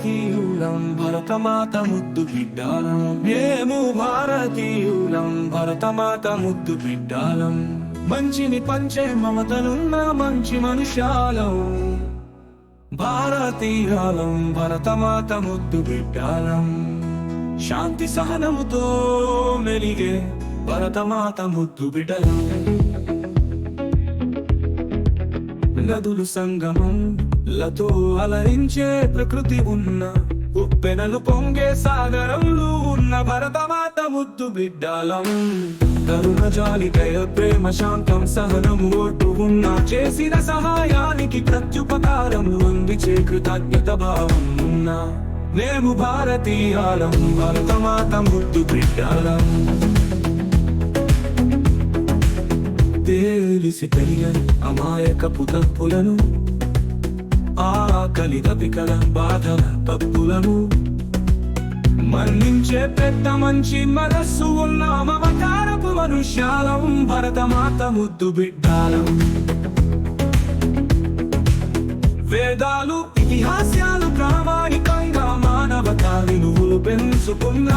భారతీయులం భరతమాత ముద్దు బిడ్డాలం మేము భారతీయులం భరతమాత ముద్దు బిడ్డాలం మంచిని పంచే మమతలున్న మంచి మనుష్యాలం భారతీయులం భరతమాత ముద్దు బిడ్డాలం శాంతి సహనముతో మెలిగే భరతమాత ముద్దు బిడ్డలం నదులు సంగమం లతో అలరించే ప్రకృతి ఉన్న ఉప్పెనలు పొంగే సాగరంలో ఉన్న భరతమాత ముద్దు బిడ్డాలం కరుణ జాలి దయ ప్రేమ శాంతం సహనము ఓటు ఉన్న చేసిన సహాయానికి ప్రత్యుపకారము అందించే కృతజ్ఞత భావం ఉన్న మేము భారతీయాలం భరతమాత ముద్దు బిడ్డాలం తెలిసి తెలియని అమాయకపు తప్పులను ఆకలి దపికల బాధల తప్పులను మన్నించే పెద్ద మంచి మనస్సు ఉన్న మమకారపు మనుష్యాలం భరతమాత ముద్దు బిడ్డాలం వేదాలు ఇతిహాసాలు ప్రామాణికంగా మానవతా విలువలు పెంచుకున్న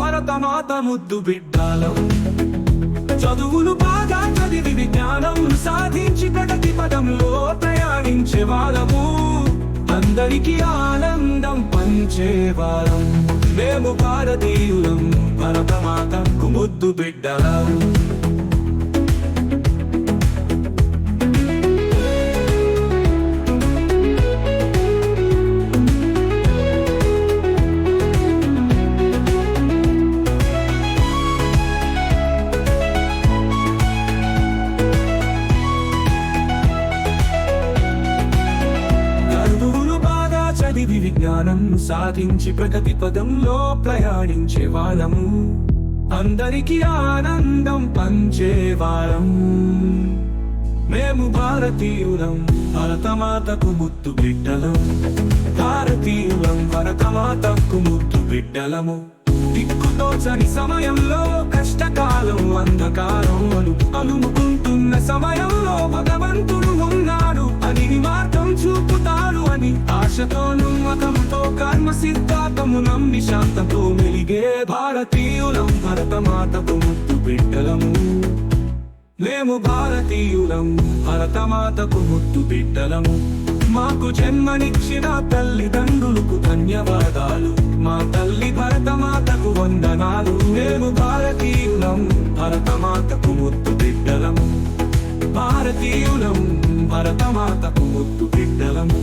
భరతమాత ముద్దు బిడ్డాలం చదువులు బాగా చదివి విజ్ఞానం సాధించి ప్రగతి పదంలో ప్రయాణించే వాళ్ళము అందరికీ ఆనందం పంచే వాళ్ళం మేము భారతీయులం భరతమాతకు ముద్దు బిడ్డలం విజ్ఞానం సాధించి ప్రగతి పదంలో ప్రయాణించే వాళ్ళము అందరికీ ఆనందం పంచే వాళ్ళం మేము భారతీయులం భరతమాతకు ముద్దు బిడ్డలం భారతీయులం భరతమాతకు ముద్దు బిడ్డలము దిక్కుతోచని సమయంలో కష్టకాలం అంధకారం అలుముకుంటున్న సమయంలో భగవంతుడు ఉన్నాడు అని మార్గం చూపుతాడు అని ఆశతో నమ్మకంతో కర్మ సిద్ధాంతము నమ్మి శాంతతో మెలిగే భారతీయులం భరతమాతకు ముద్దు బిడ్డలము మేము భారతీయులం భరతమాతకు ముద్దు బిడ్డలము మాకు జన్మనిచ్చిన తల్లిదండ్రులకు ధన్యవాదాలు మా తల్లి భరతమాతకు వందనాలు మేము భారతీయులం భరతమాతకు ముద్దు బిడ్డలము భారతీయులం భరతమాతకు ముద్దు బిడ్డలము